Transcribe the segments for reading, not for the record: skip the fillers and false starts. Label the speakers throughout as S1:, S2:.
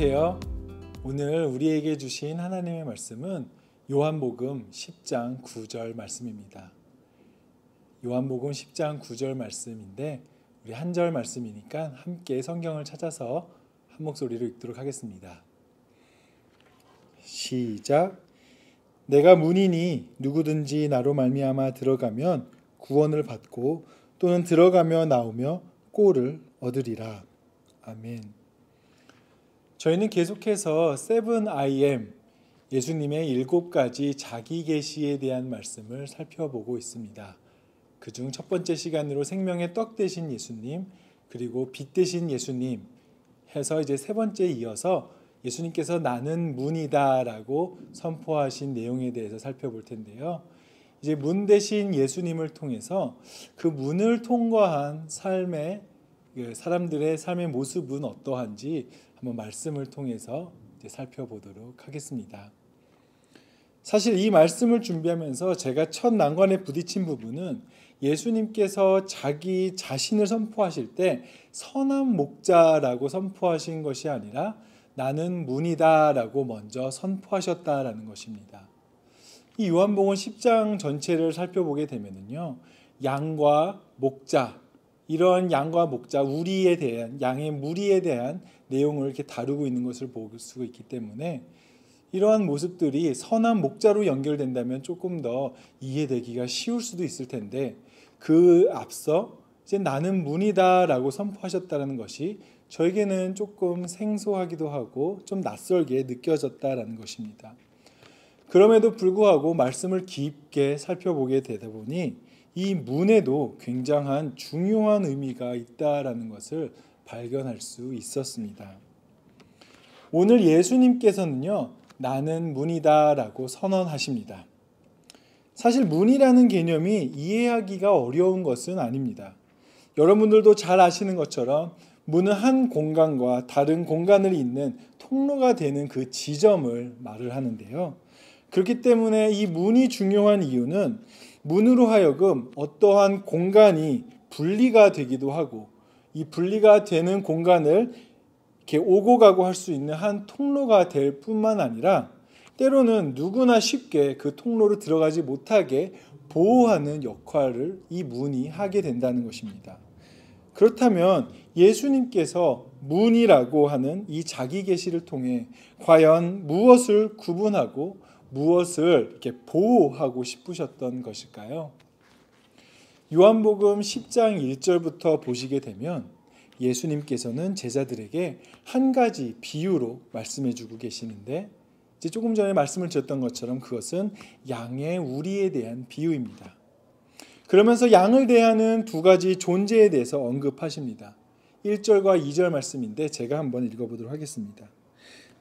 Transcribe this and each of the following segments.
S1: 안녕하세요. 오늘 우리에게 주신 하나님의 말씀은 요한복음 10장 9절 말씀입니다. 요한복음 10장 9절 말씀인데 우리 한 절 말씀이니까 함께 성경을 찾아서 한 목소리로 읽도록 하겠습니다. 시작. 내가 문이니 누구든지 나로 말미암아 들어가면 구원을 받고 또는 들어가며 나오며 꼴을 얻으리라. 아멘. 저희는 계속해서 7IM 예수님의 7가지 자기 계시에 대한 말씀을 살펴보고 있습니다. 그중 첫 번째 시간으로 생명의 떡 되신 예수님, 그리고 빛 되신 예수님 해서 이제 세 번째 이어서 예수님께서 나는 문이다 라고 선포하신 내용에 대해서 살펴볼 텐데요. 이제 문 되신 예수님을 통해서 그 문을 통과한 사람들의 삶의 모습은 어떠한지 한번 말씀을 통해서 이제 살펴보도록 하겠습니다. 사실 이 말씀을 준비하면서 제가 첫 난관에 부딪힌 부분은 예수님께서 자기 자신을 선포하실 때 선한 목자라고 선포하신 것이 아니라 나는 문이다 라고 먼저 선포하셨다라는 것입니다. 이 요한복음 10장 전체를 살펴보게 되면요, 양과 목자, 이런 양과 목자, 우리에 대한 양의 무리에 대한 내용을 이렇게 다루고 있는 것을 볼 수가 있기 때문에 이러한 모습들이 선한 목자로 연결된다면 조금 더 이해되기가 쉬울 수도 있을 텐데 그 앞서 이제 나는 문이다라고 선포하셨다는 것이 저에게는 조금 생소하기도 하고 좀 낯설게 느껴졌다라는 것입니다. 그럼에도 불구하고 말씀을 깊게 살펴보게 되다 보니 이 문에도 굉장한 중요한 의미가 있다라는 것을 발견할 수 있었습니다. 오늘 예수님께서는요, 나는 문이다 라고 선언하십니다. 사실 문이라는 개념이 이해하기가 어려운 것은 아닙니다. 여러분들도 잘 아시는 것처럼 문은 한 공간과 다른 공간을 잇는 통로가 되는 그 지점을 말을 하는데요. 그렇기 때문에 이 문이 중요한 이유는 문으로 하여금 어떠한 공간이 분리가 되기도 하고 이 분리가 되는 공간을 이렇게 오고 가고 할 수 있는 한 통로가 될 뿐만 아니라 때로는 누구나 쉽게 그 통로로 들어가지 못하게 보호하는 역할을 이 문이 하게 된다는 것입니다. 그렇다면 예수님께서 문이라고 하는 이 자기 계시를 통해 과연 무엇을 구분하고 무엇을 이렇게 보호하고 싶으셨던 것일까요? 요한복음 10장 1절부터 보시게 되면 예수님께서는 제자들에게 한 가지 비유로 말씀해 주고 계시는데 이제 조금 전에 말씀을 드렸던 것처럼 그것은 양의 우리에 대한 비유입니다. 그러면서 양을 대하는 두 가지 존재에 대해서 언급하십니다. 1절과 2절 말씀인데 제가 한번 읽어보도록 하겠습니다.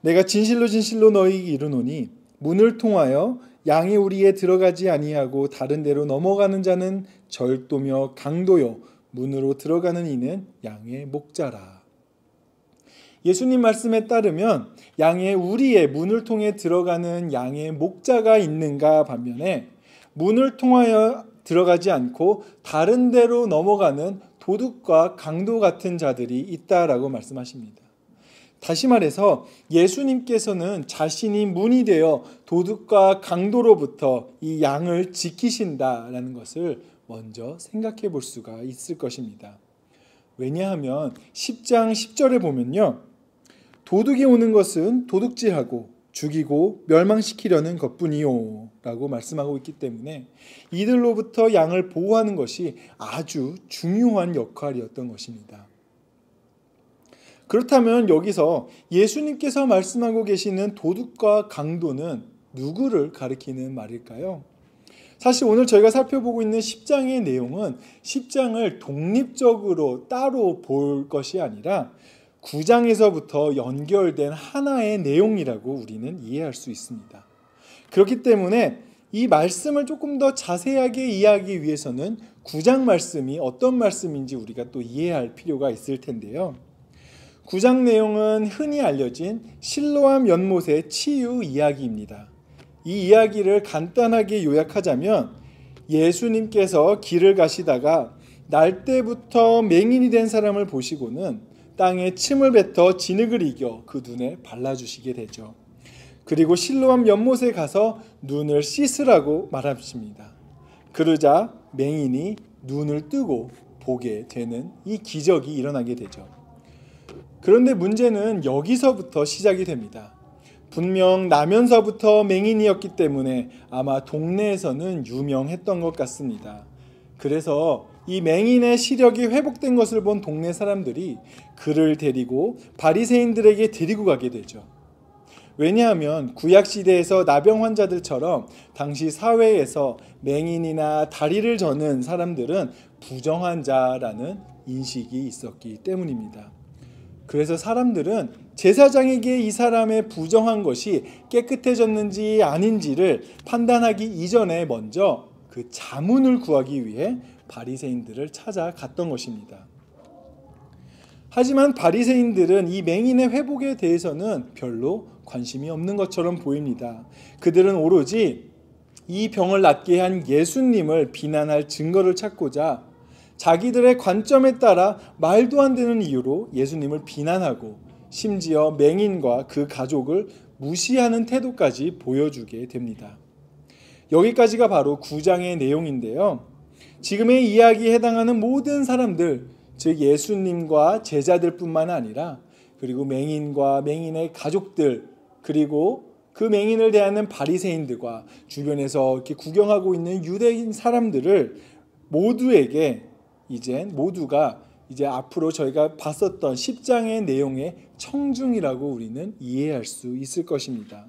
S1: 내가 진실로 진실로 너희에게 이르노니 문을 통하여 양의 우리에 들어가지 아니하고 다른 데로 넘어가는 자는 절도며 강도요 문으로 들어가는 이는 양의 목자라. 예수님 말씀에 따르면 양의 우리의 문을 통해 들어가는 양의 목자가 있는가 반면에 문을 통하여 들어가지 않고 다른 데로 넘어가는 도둑과 강도 같은 자들이 있다라고 말씀하십니다. 다시 말해서 예수님께서는 자신이 문이 되어 도둑과 강도로부터 이 양을 지키신다라는 것을 먼저 생각해 볼 수가 있을 것입니다. 왜냐하면 10장 10절에 보면요, 도둑이 오는 것은 도둑질하고 죽이고 멸망시키려는 것뿐이요 라고 말씀하고 있기 때문에 이들로부터 양을 보호하는 것이 아주 중요한 역할이었던 것입니다. 그렇다면 여기서 예수님께서 말씀하고 계시는 도둑과 강도는 누구를 가리키는 말일까요? 사실 오늘 저희가 살펴보고 있는 10장의 내용은 10장을 독립적으로 따로 볼 것이 아니라 9장에서부터 연결된 하나의 내용이라고 우리는 이해할 수 있습니다. 그렇기 때문에 이 말씀을 조금 더 자세하게 이해하기 위해서는 9장 말씀이 어떤 말씀인지 우리가 또 이해할 필요가 있을 텐데요. 9장 내용은 흔히 알려진 실로암 연못의 치유 이야기입니다. 이 이야기를 간단하게 요약하자면 예수님께서 길을 가시다가 날 때부터 맹인이 된 사람을 보시고는 땅에 침을 뱉어 진흙을 이겨 그 눈에 발라주시게 되죠. 그리고 실로암 연못에 가서 눈을 씻으라고 말하십니다. 그러자 맹인이 눈을 뜨고 보게 되는 이 기적이 일어나게 되죠. 그런데 문제는 여기서부터 시작이 됩니다. 분명 나면서부터 맹인이었기 때문에 아마 동네에서는 유명했던 것 같습니다. 그래서 이 맹인의 시력이 회복된 것을 본 동네 사람들이 그를 데리고 바리새인들에게 데리고 가게 되죠. 왜냐하면 구약시대에서 나병 환자들처럼 당시 사회에서 맹인이나 다리를 저는 사람들은 부정한 자라는 인식이 있었기 때문입니다. 그래서 사람들은 제사장에게 이 사람의 부정한 것이 깨끗해졌는지 아닌지를 판단하기 이전에 먼저 그 자문을 구하기 위해 바리새인들을 찾아갔던 것입니다. 하지만 바리새인들은 이 맹인의 회복에 대해서는 별로 관심이 없는 것처럼 보입니다. 그들은 오로지 이 병을 낫게 한 예수님을 비난할 증거를 찾고자 자기들의 관점에 따라 말도 안 되는 이유로 예수님을 비난하고 심지어 맹인과 그 가족을 무시하는 태도까지 보여주게 됩니다. 여기까지가 바로 9장의 내용인데요. 지금의 이야기에 해당하는 모든 사람들, 즉 예수님과 제자들뿐만 아니라 그리고 맹인과 맹인의 가족들, 그리고 그 맹인을 대하는 바리새인들과 주변에서 이렇게 구경하고 있는 유대인 사람들을 모두가 이제 앞으로 저희가 봤었던 10장의 내용의 청중이라고 우리는 이해할 수 있을 것입니다.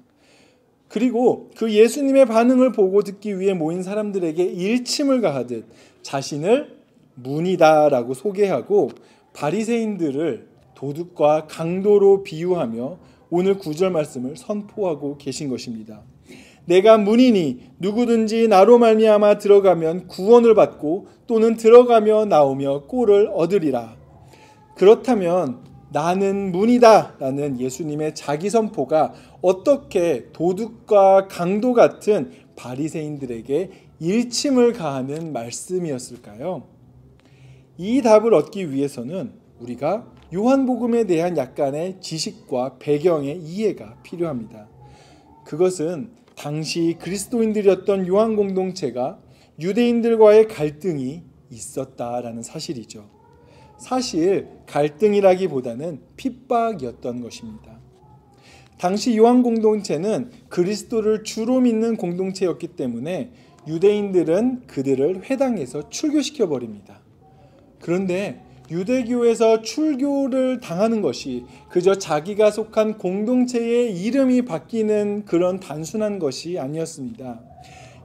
S1: 그리고 그 예수님의 반응을 보고 듣기 위해 모인 사람들에게 일침을 가하듯 자신을 문이다라고 소개하고 바리새인들을 도둑과 강도로 비유하며 오늘 9절 말씀을 선포하고 계신 것입니다. 내가 문이니 누구든지 나로 말미암아 들어가면 구원을 받고 또는 들어가며 나오며 꼴을 얻으리라. 그렇다면 나는 문이다 라는 예수님의 자기 선포가 어떻게 도둑과 강도 같은 바리새인들에게 일침을 가하는 말씀이었을까요? 이 답을 얻기 위해서는 우리가 요한복음에 대한 약간의 지식과 배경의 이해가 필요합니다. 그것은 당시 그리스도인들이었던 요한 공동체가 유대인들과의 갈등이 있었다라는 사실이죠. 사실 갈등이라기보다는 핍박이었던 것입니다. 당시 요한 공동체는 그리스도를 주로 믿는 공동체였기 때문에 유대인들은 그들을 회당에서 출교시켜 버립니다. 그런데 유대교에서 출교를 당하는 것이 그저 자기가 속한 공동체의 이름이 바뀌는 그런 단순한 것이 아니었습니다.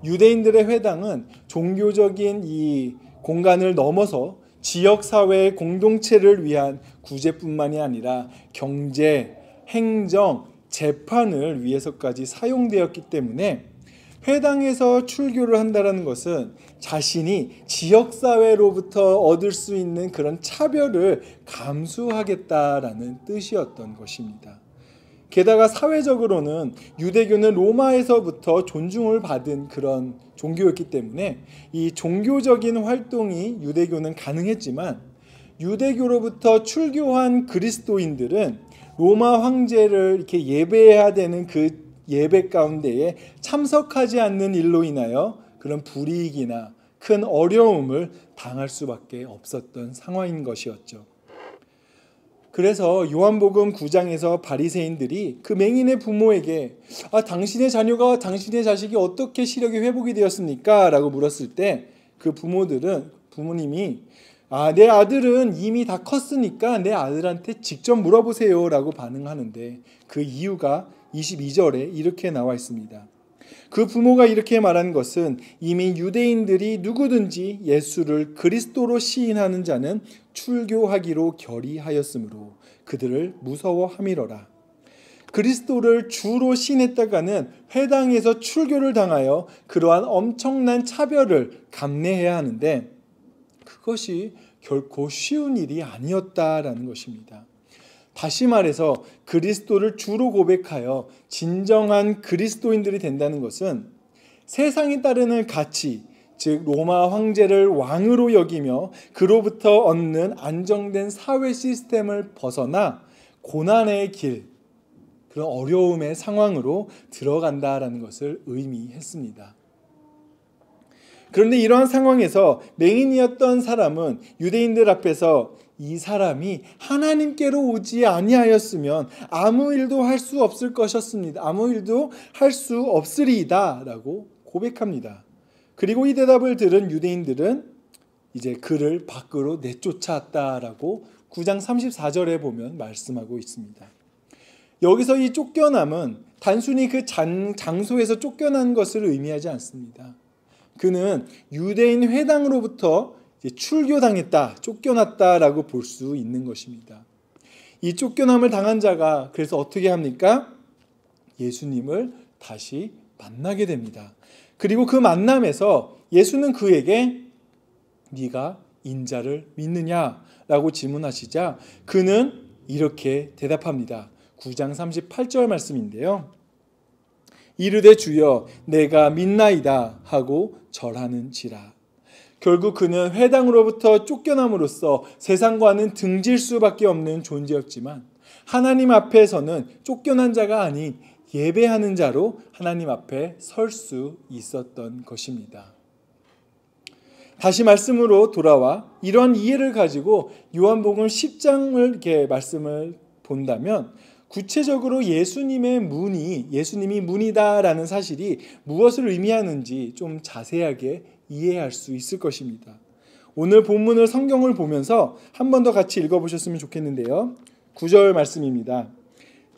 S1: 유대인들의 회당은 종교적인 이 공간을 넘어서 지역사회의 공동체를 위한 구제뿐만이 아니라 경제, 행정, 재판을 위해서까지 사용되었기 때문에 회당에서 출교를 한다는 것은 자신이 지역사회로부터 얻을 수 있는 그런 차별을 감수하겠다라는 뜻이었던 것입니다. 게다가 사회적으로는 유대교는 로마에서부터 존중을 받은 그런 종교였기 때문에 이 종교적인 활동이 유대교는 가능했지만 유대교로부터 출교한 그리스도인들은 로마 황제를 이렇게 예배해야 되는 그 예배 가운데에 참석하지 않는 일로 인하여 그런 불이익이나 큰 어려움을 당할 수밖에 없었던 상황인 것이었죠. 그래서 요한복음 9장에서 바리새인들이 그 맹인의 부모에게 당신의 자녀가 당신의 자식이 어떻게 시력이 회복이 되었습니까? 라고 물었을 때 그 부모님이 내 아들은 이미 다 컸으니까 내 아들한테 직접 물어보세요 라고 반응하는데 그 이유가 22절에 이렇게 나와 있습니다. 그 부모가 이렇게 말한 것은 이미 유대인들이 누구든지 예수를 그리스도로 시인하는 자는 출교하기로 결의하였으므로 그들을 무서워함이로라. 그리스도를 주로 시인했다가는 회당에서 출교를 당하여 그러한 엄청난 차별을 감내해야 하는데 그것이 결코 쉬운 일이 아니었다라는 것입니다. 다시 말해서 그리스도를 주로 고백하여 진정한 그리스도인들이 된다는 것은 세상이 따르는 가치, 즉 로마 황제를 왕으로 여기며 그로부터 얻는 안정된 사회 시스템을 벗어나 고난의 길, 그런 어려움의 상황으로 들어간다라는 것을 의미했습니다. 그런데 이러한 상황에서 맹인이었던 사람은 유대인들 앞에서 이 사람이 하나님께로 오지 아니하였으면 아무 일도 할 수 없을 것이었습니다. 아무 일도 할 수 없으리이다 라고 고백합니다. 그리고 이 대답을 들은 유대인들은 이제 그를 밖으로 내쫓았다라고 9장 34절에 보면 말씀하고 있습니다. 여기서 이 쫓겨남은 단순히 그 장소에서 쫓겨난 것을 의미하지 않습니다. 그는 유대인 회당으로부터 출교당했다, 쫓겨났다라고 볼 수 있는 것입니다. 이 쫓겨남을 당한 자가 그래서 어떻게 합니까? 예수님을 다시 만나게 됩니다. 그리고 그 만남에서 예수는 그에게 네가 인자를 믿느냐라고 질문하시자 그는 이렇게 대답합니다. 9장 38절 말씀인데요. 이르되 주여 내가 믿나이다 하고 절하는지라. 결국 그는 회당으로부터 쫓겨남으로써 세상과는 등질 수밖에 없는 존재였지만 하나님 앞에서는 쫓겨난 자가 아닌 예배하는 자로 하나님 앞에 설 수 있었던 것입니다. 다시 말씀으로 돌아와 이런 이해를 가지고 요한복음 10장을 이렇게 말씀을 본다면 구체적으로 예수님이 문이다라는 사실이 무엇을 의미하는지 좀 자세하게 이해할 수 있을 것입니다. 오늘 본문을 성경을 보면서 한 번 더 같이 읽어보셨으면 좋겠는데요. 9절 말씀입니다.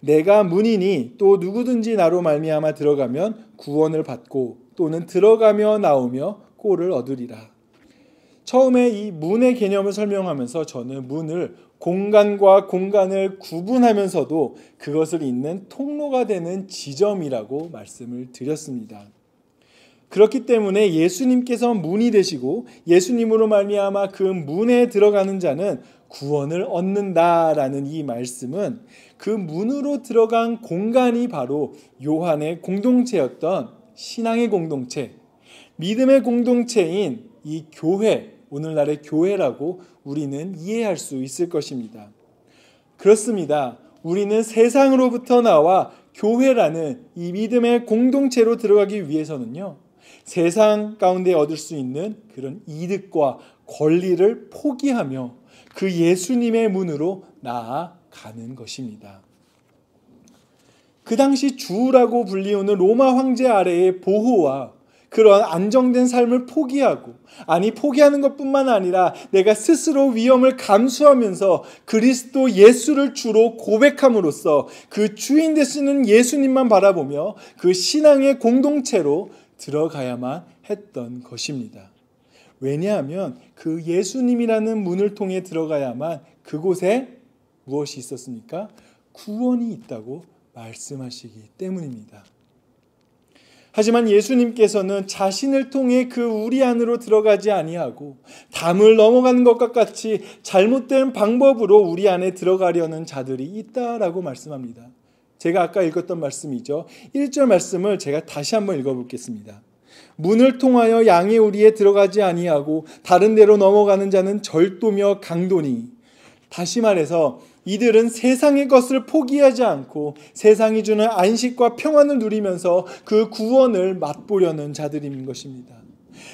S1: 내가 문이니 또 누구든지 나로 말미암아 들어가면 구원을 받고 또는 들어가며 나오며 꼴을 얻으리라. 처음에 이 문의 개념을 설명하면서 저는 문을 공간과 공간을 구분하면서도 그것을 잇는 통로가 되는 지점이라고 말씀을 드렸습니다. 그렇기 때문에 예수님께서 문이 되시고 예수님으로 말미암아 그 문에 들어가는 자는 구원을 얻는다라는 이 말씀은 그 문으로 들어간 공간이 바로 요한의 공동체였던 신앙의 공동체, 믿음의 공동체인 이 교회, 오늘날의 교회라고 우리는 이해할 수 있을 것입니다. 그렇습니다. 우리는 세상으로부터 나와 교회라는 이 믿음의 공동체로 들어가기 위해서는요, 세상 가운데 얻을 수 있는 그런 이득과 권리를 포기하며 그 예수님의 문으로 나아가는 것입니다. 그 당시 주라고 불리우는 로마 황제 아래의 보호와 그런 안정된 삶을 포기하고, 아니 포기하는 것뿐만 아니라 내가 스스로 위험을 감수하면서 그리스도 예수를 주로 고백함으로써 그 주인 되시는 예수님만 바라보며 그 신앙의 공동체로 들어가야만 했던 것입니다. 왜냐하면 그 예수님이라는 문을 통해 들어가야만 그곳에 무엇이 있었습니까? 구원이 있다고 말씀하시기 때문입니다. 하지만 예수님께서는 자신을 통해 그 우리 안으로 들어가지 아니하고 담을 넘어가는 것과 같이 잘못된 방법으로 우리 안에 들어가려는 자들이 있다라고 말씀합니다. 제가 아까 읽었던 말씀이죠. 1절 말씀을 제가 다시 한번 읽어보겠습니다. 문을 통하여 양의 우리에 들어가지 아니하고 다른 데로 넘어가는 자는 절도며 강도니. 다시 말해서 이들은 세상의 것을 포기하지 않고 세상이 주는 안식과 평안을 누리면서 그 구원을 맛보려는 자들인 것입니다.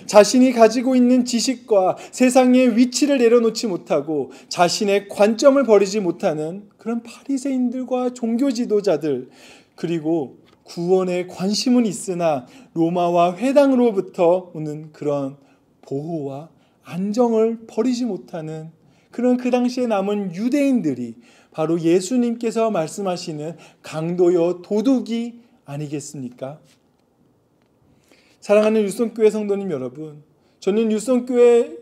S1: 자신이 가지고 있는 지식과 세상의 위치를 내려놓지 못하고 자신의 관점을 버리지 못하는 그런 바리새인들과 종교 지도자들, 그리고 구원에 관심은 있으나 로마와 회당으로부터 오는 그런 보호와 안정을 버리지 못하는 그런 그 당시에 남은 유대인들이 바로 예수님께서 말씀하시는 강도여 도둑이 아니겠습니까? 사랑하는 율성교회 성도님 여러분, 저는 율성교회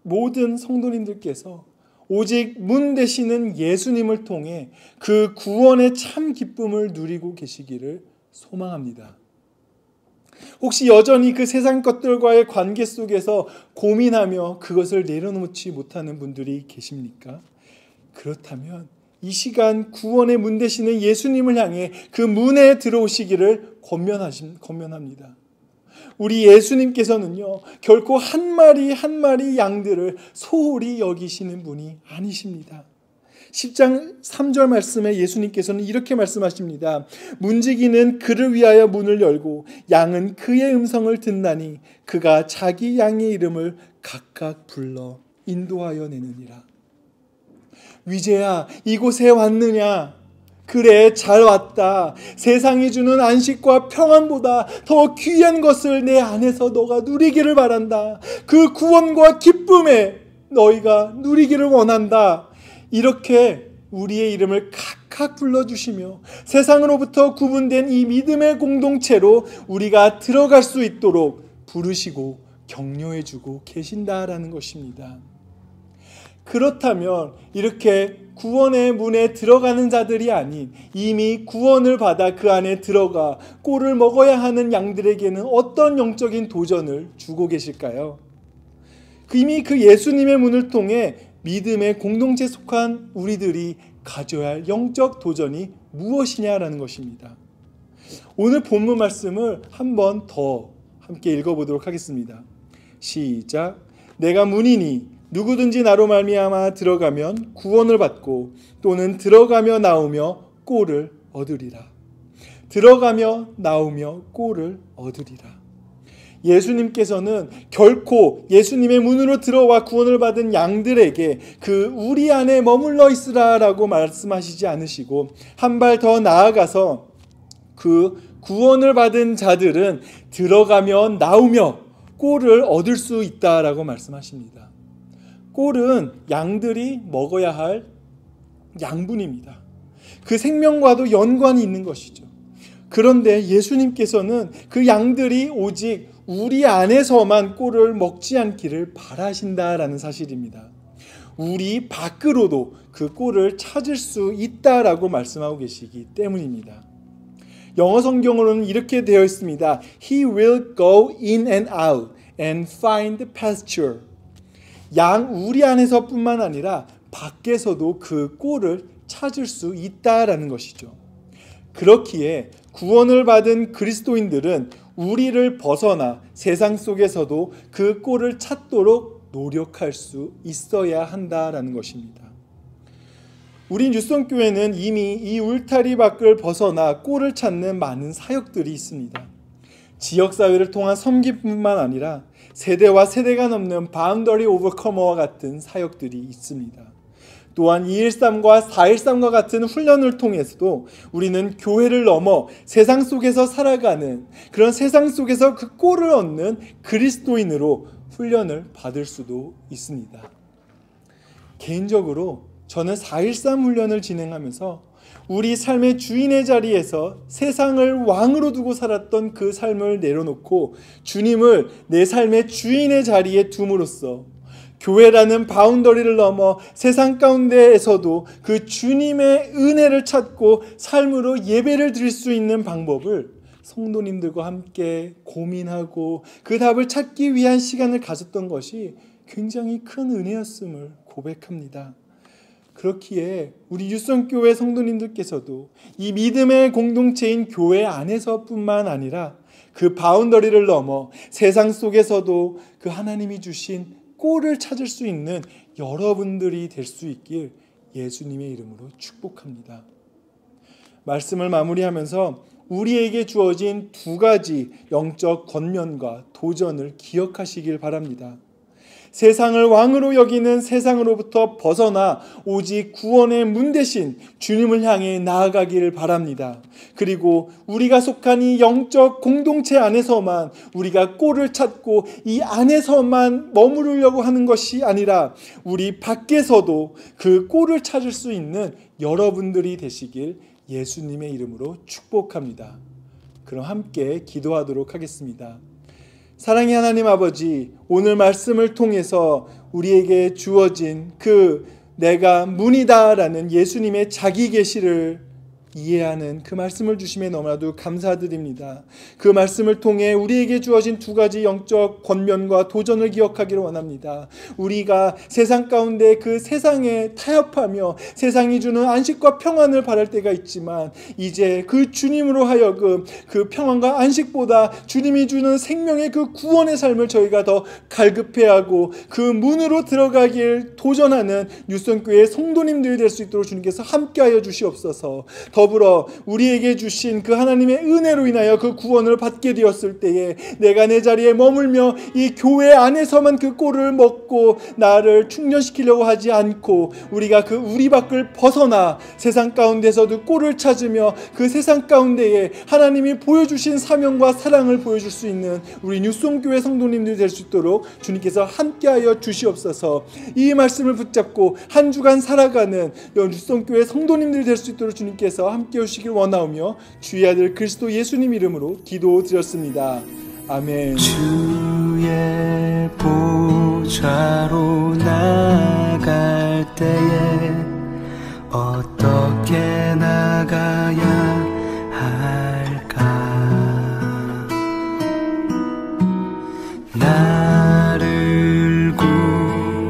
S1: 모든 성도님들께서 오직 문 되시는 예수님을 통해 그 구원의 참 기쁨을 누리고 계시기를 소망합니다. 혹시 여전히 그 세상 것들과의 관계 속에서 고민하며 그것을 내려놓지 못하는 분들이 계십니까? 그렇다면 이 시간 구원의 문 되시는 예수님을 향해 그 문에 들어오시기를 권면합니다. 우리 예수님께서는요, 결코 한 마리 한 마리 양들을 소홀히 여기시는 분이 아니십니다. 10장 3절 말씀에 예수님께서는 이렇게 말씀하십니다. 문지기는 그를 위하여 문을 열고 양은 그의 음성을 듣나니 그가 자기 양의 이름을 각각 불러 인도하여 내느니라. 위재야, 이곳에 왔느냐? 그래, 잘 왔다. 세상이 주는 안식과 평안보다 더 귀한 것을 내 안에서 너가 누리기를 바란다. 그 구원과 기쁨에 너희가 누리기를 원한다. 이렇게 우리의 이름을 각각 불러주시며 세상으로부터 구분된 이 믿음의 공동체로 우리가 들어갈 수 있도록 부르시고 격려해주고 계신다라는 것입니다. 그렇다면 이렇게 구원의 문에 들어가는 자들이 아닌 이미 구원을 받아 그 안에 들어가 꼴을 먹어야 하는 양들에게는 어떤 영적인 도전을 주고 계실까요? 이미 그 예수님의 문을 통해 믿음의 공동체에 속한 우리들이 가져야 할 영적 도전이 무엇이냐라는 것입니다. 오늘 본문 말씀을 한 번 더 함께 읽어보도록 하겠습니다. 시작. 내가 문이니 누구든지 나로 말미암아 들어가면 구원을 받고 또는 들어가며 나오며 꼴을 얻으리라. 들어가며 나오며 꼴을 얻으리라. 예수님께서는 결코 예수님의 문으로 들어와 구원을 받은 양들에게 그 우리 안에 머물러 있으라라고 말씀하시지 않으시고 한 발 더 나아가서 그 구원을 받은 자들은 들어가며 나오며 꼴을 얻을 수 있다라고 말씀하십니다. 꼴은 양들이 먹어야 할 양분입니다. 그 생명과도 연관이 있는 것이죠. 그런데 예수님께서는 그 양들이 오직 우리 안에서만 꼴을 먹지 않기를 바라신다라는 사실입니다. 우리 밖으로도 그 꼴을 찾을 수 있다라고 말씀하고 계시기 때문입니다. 영어 성경으로는 이렇게 되어 있습니다. He will go in and out and find pasture. 우리 안에서뿐만 아니라 밖에서도 그 꼴을 찾을 수 있다라는 것이죠. 그렇기에 구원을 받은 그리스도인들은 우리를 벗어나 세상 속에서도 그 꼴을 찾도록 노력할 수 있어야 한다라는 것입니다. 우리 뉴성교회는 이미 이 울타리 밖을 벗어나 꼴을 찾는 많은 사역들이 있습니다. 지역사회를 통한 섬김뿐만 아니라 세대와 세대가 넘는 바운더리 오버커머와 같은 사역들이 있습니다. 또한 213과 413과 같은 훈련을 통해서도 우리는 교회를 넘어 세상 속에서 살아가는 그런 세상 속에서 그 꼴을 얻는 그리스도인으로 훈련을 받을 수도 있습니다. 개인적으로 저는 413 훈련을 진행하면서 우리 삶의 주인의 자리에서 세상을 왕으로 두고 살았던 그 삶을 내려놓고 주님을 내 삶의 주인의 자리에 둠으로써 교회라는 바운더리를 넘어 세상 가운데에서도 그 주님의 은혜를 찾고 삶으로 예배를 드릴 수 있는 방법을 성도님들과 함께 고민하고 그 답을 찾기 위한 시간을 가졌던 것이 굉장히 큰 은혜였음을 고백합니다. 그렇기에 우리 유성교회 성도님들께서도 이 믿음의 공동체인 교회 안에서뿐만 아니라 그 바운더리를 넘어 세상 속에서도 그 하나님이 주신 꼴을 찾을 수 있는 여러분들이 될 수 있길 예수님의 이름으로 축복합니다. 말씀을 마무리하면서 우리에게 주어진 두 가지 영적 권면과 도전을 기억하시길 바랍니다. 세상을 왕으로 여기는 세상으로부터 벗어나 오직 구원의 문 대신 주님을 향해 나아가기를 바랍니다. 그리고 우리가 속한 이 영적 공동체 안에서만 우리가 꼴을 찾고 이 안에서만 머무르려고 하는 것이 아니라 우리 밖에서도 그 꼴을 찾을 수 있는 여러분들이 되시길 예수님의 이름으로 축복합니다. 그럼 함께 기도하도록 하겠습니다. 사랑의 하나님 아버지, 오늘 말씀을 통해서 우리에게 주어진 그 내가 문이다라는 예수님의 자기 계시를 이해하는 그 말씀을 주심에 너무나도 감사드립니다. 그 말씀을 통해 우리에게 주어진 두 가지 영적 권면과 도전을 기억하기를 원합니다. 우리가 세상 가운데 그 세상에 타협하며 세상이 주는 안식과 평안을 바랄 때가 있지만 이제 그 주님으로 하여금 그 평안과 안식보다 주님이 주는 생명의 그 구원의 삶을 저희가 더 갈급해하고 그 문으로 들어가길 도전하는 뉴성교회 성도님들이 될 수 있도록 주님께서 함께하여 주시옵소서. 더불어 우리에게 주신 그 하나님의 은혜로 인하여 그 구원을 받게 되었을 때에 내가 내 자리에 머물며 이 교회 안에서만 그 꼴을 먹고 나를 충전시키려고 하지 않고 우리가 그 우리 밖을 벗어나 세상 가운데서도 꼴을 찾으며 그 세상 가운데에 하나님이 보여주신 사명과 사랑을 보여줄 수 있는 우리 뉴송교회 성도님들이 될 수 있도록 주님께서 함께하여 주시옵소서. 이 말씀을 붙잡고 한 주간 살아가는 뉴송교회 성도님들이 될 수 있도록 주님께서 함께 오시길 원하오며 주의 아들 그리스도 예수님 이름으로 기도드렸습니다. 아멘.
S2: 주의 보좌로 나갈 때에 어떻게 나가야 할까? 나를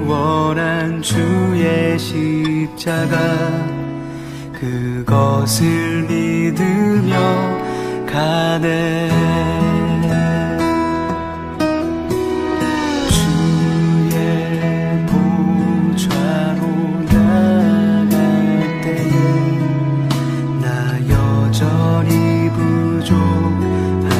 S2: 구원한 주의 십자가 그것을 믿으며 가네. 주의 보좌로 나갈 때에 나 여전히 부족하나.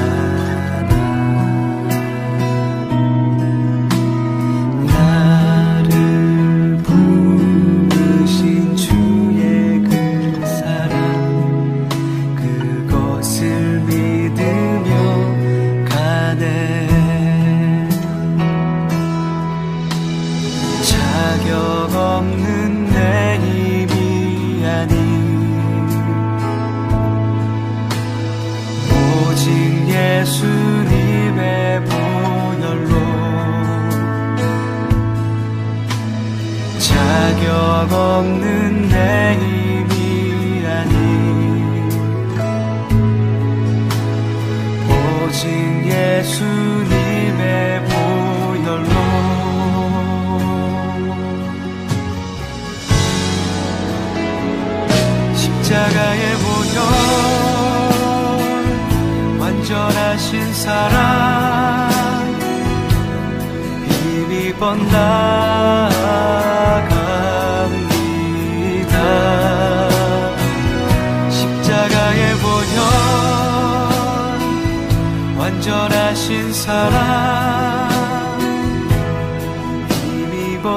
S2: 나를 부르신 주의 그 사랑 그것을 믿으며 가네. 자격 없는 내 힘이 아닌 오직 예수님의 보혈로 자격 없는 내 힘이 아닌 오직 예수님의 보혈로 십자가의 보혈 완전하신 사랑 힘입어 나아갑니다. 십자가의 보혈 완전하신 사랑 힘입어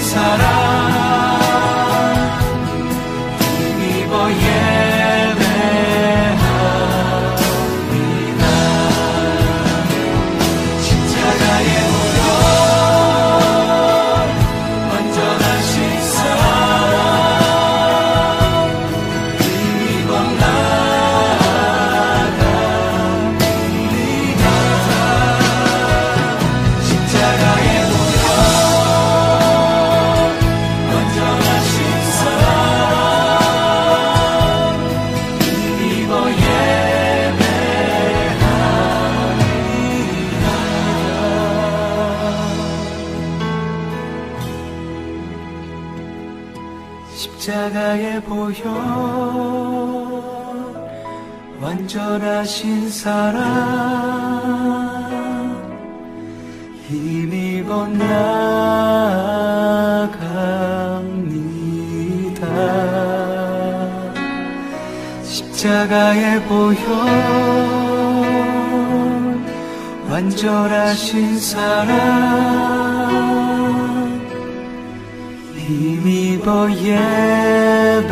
S2: 사랑 힘입어 예배합니다. 십자가의 보혈 완전하신 사랑 힘입어 나아갑니다. 십자가의 보혈 완전하신 사랑 힘입어 예배합니다. 십자가의 보혈 완전하신 사랑 힘입어 나아갑니다. 십자가의 보혈 완전하신 사랑 힘입어 예배합니다.